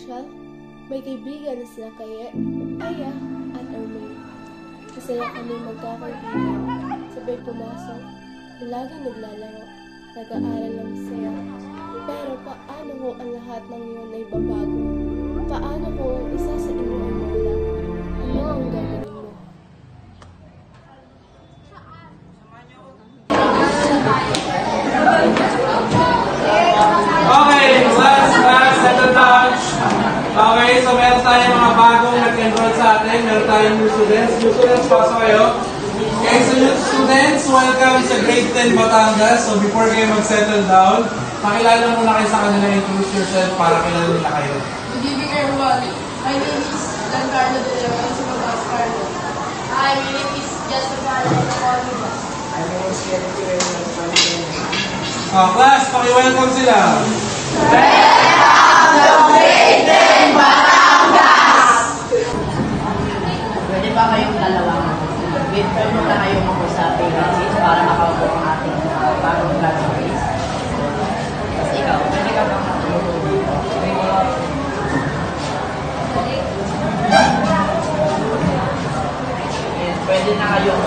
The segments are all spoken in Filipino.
Shal, may kaibigan na sila kay Aya at Ermaine. Masaya kami magkakaibigan, sabay pumasok, laging naglalaro, nag-aaral ng saya. Pero paano kung ang lahat ng yun ay babago? Paano kung isa sa inyo ay mawala? Ano ang gagawin mo? Okay, class, settle down. Okay, so meron tayong mga bagong nag-enroll sa atin. Meron tayong new students. New students, pasok kayo. Okay, so new students, welcome sa grade 10 Batangas. So before kayo mag-settle down, makilala muna kayo sa kanila, introduce yourself para kilala nila kayo. Good evening everyone. My name is Giancarlo De Leon and Sumabas Carlo. Hi, my name is Justin Carlo and Olivas. My name is Kennedy Raymond. Class, paki-welcome sila. Welcome to grade 10 Batangas! Pwede ba kayong dalawang pwede ba kayong mag-usapin para makaupo ang ating bagong classmates? Tapos ikaw, pwede ka bang makaupo dito? Pwede na kayong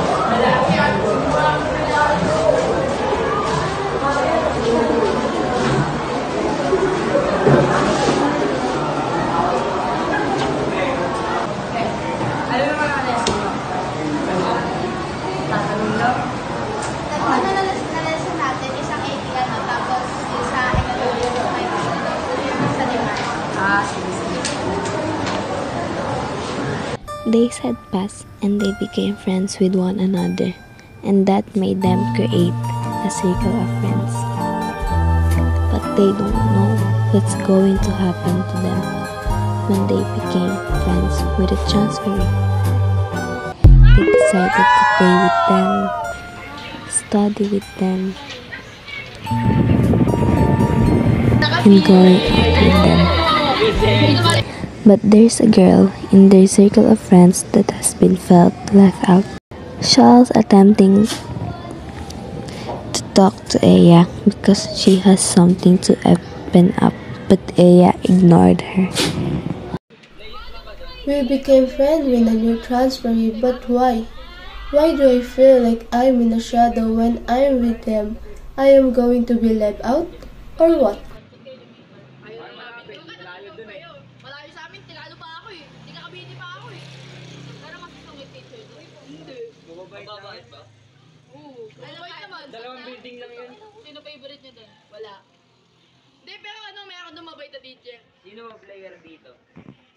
Days had passed and they became friends with one another, and that made them create a circle of friends. But they don't know what's going to happen to them when they became friends with a transferee. They decided to play with them, study with them, and going out with them. But there's a girl in their circle of friends that has been felt left out. Charles attempting to talk to Aya because she has something to open up, but Aya ignored her. We became friends with a new transferee, but why? Why do I feel like I'm in a shadow when I'm with them? I am going to be left out? Or what? Mababait ba? Oo. Mababait naman. Dalawang building lang yun. Sino favorite niyo doon? Wala. Hindi, pero ano, meron doon mabait na teacher. Sino ang player dito?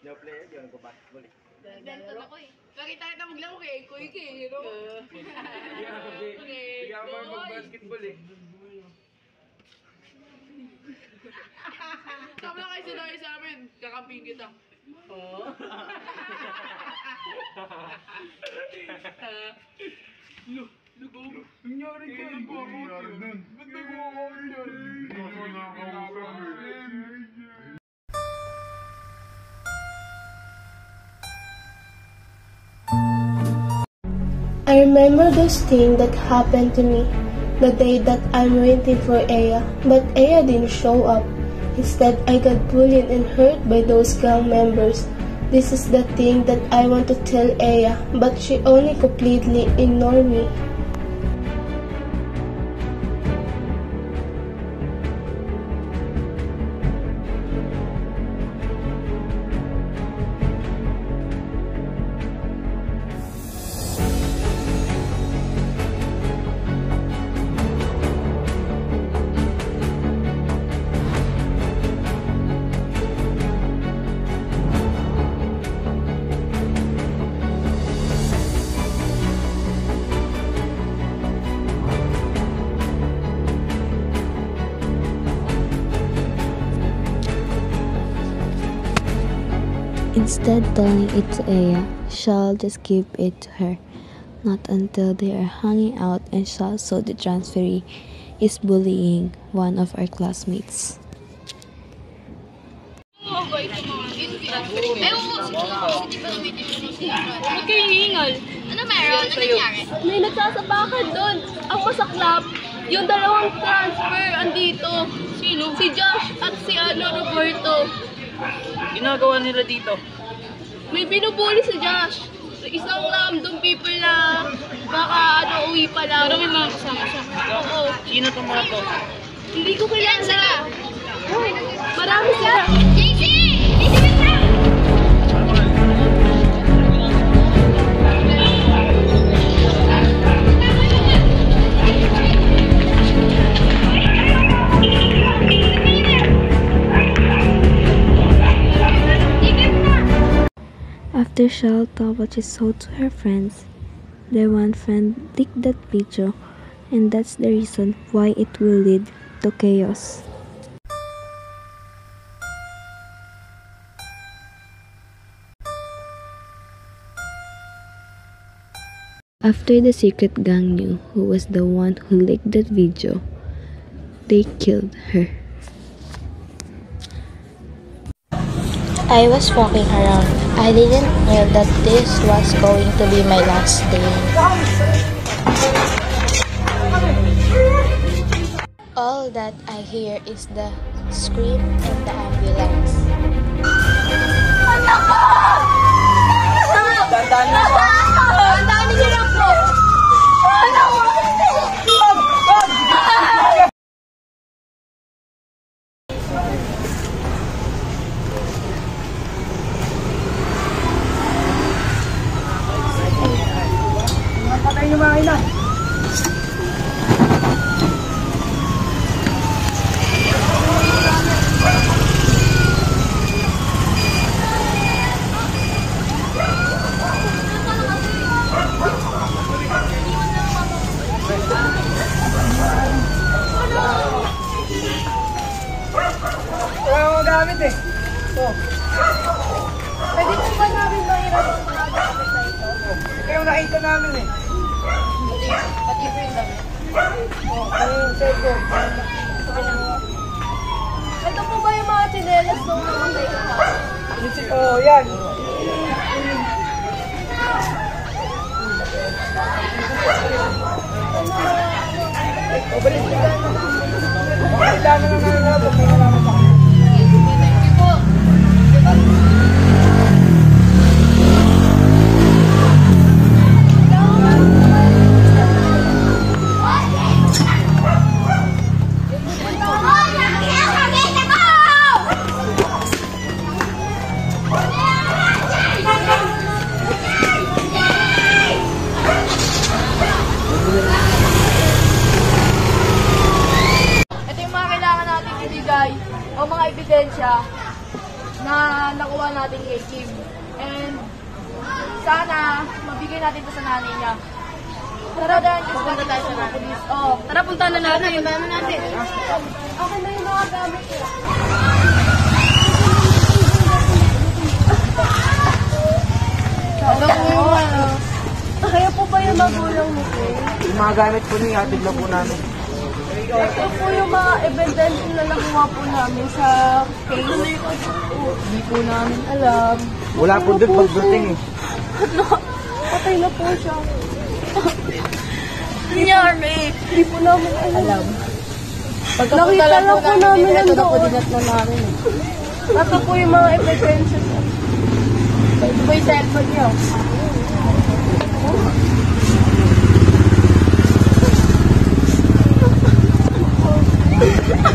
No player, di ako basketball eh. Dental ako eh. Nakita kita maglaro kay Kuy Kay, you know? Hindi ako mag-basketball eh. Sama lang kayo sinari sa amin. Kakamping kita. Oo. Nangyari ka lang po ako. Ba't nagawa ko yan? I remember those things that happened to me the day that I'm waiting for Aya, but Aya didn't show up. Instead, I got bullied and hurt by those gang members. This is the thing that I want to tell Aya, but she only completely ignored me. Instead telling it to Aya, Shal just give it to her. Not until they are hanging out and Shal saw the transferee is bullying one of our classmates. Huwag kayong hingal. Ano meron? Ano nangyari? May nagsasabakan doon. Ang masaklap, yung dalawang transfer andito. Sino? Si Josh at si Roberto. ginagawa nila dito? May binubuli si Josh. Isang random people na baka uwi pa lang. Pero may mga kasama siya. Oo. Sino tong mga to? Hindi ko kilala. Marami sila. JC! After Shal told what she saw to her friends, their one friend leaked that video, and that's the reason why it will lead to chaos. After the secret gang knew who was the one who leaked that video, they killed her. I was walking around. I didn't know that this was going to be my last day. All that I hear is the scream and the ambulance. Pwede po ba namin mahirap yung mga gamit na ito? Ito yung nakita namin eh. Pati po yung damit. Ano yung cellphone? Ito po ba yung mga tsinelas nung namatay ka? Oo, yan. O, balik ka. Kailangan na namin na ito. May kailangan pa. Ito yung mga kailangan natin ibigay o mga ebidensya na nakuha natin kay Kim. And sana mabigay natin ito sa nanay niya. Tara, dahil pupunta tayo sa mga polis. Oh, tara, punta na natin. Punta na natin. Okay na yung mga gamit ko. Ano po yung kaya po ba yung magulang mo po? Yung mga gamit po niya, hatid lang po namin. Ito po yung mga evidence na nakuha po namin sa case. Hindi po namin alam. Wala po doon pagdating eh. Patay na po siya. Nangyari. Hindi po namin alam. Nakita lang po namin nandoon. Ito po yung mga evidence. Ito po yung cellphone niyo.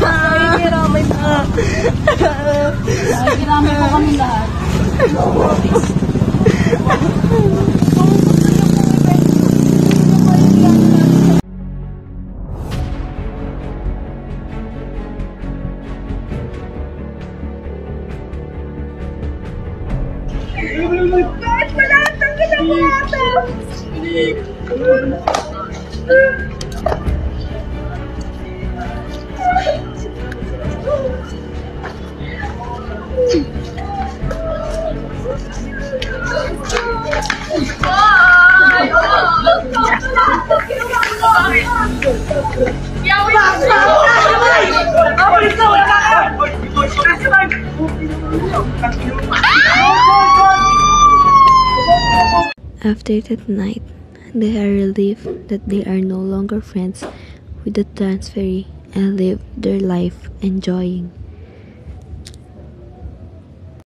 Nakikiramay po. Nakikiramay po kami lahat. After that night, they are relieved that they are no longer friends with the transferee and live their life enjoying.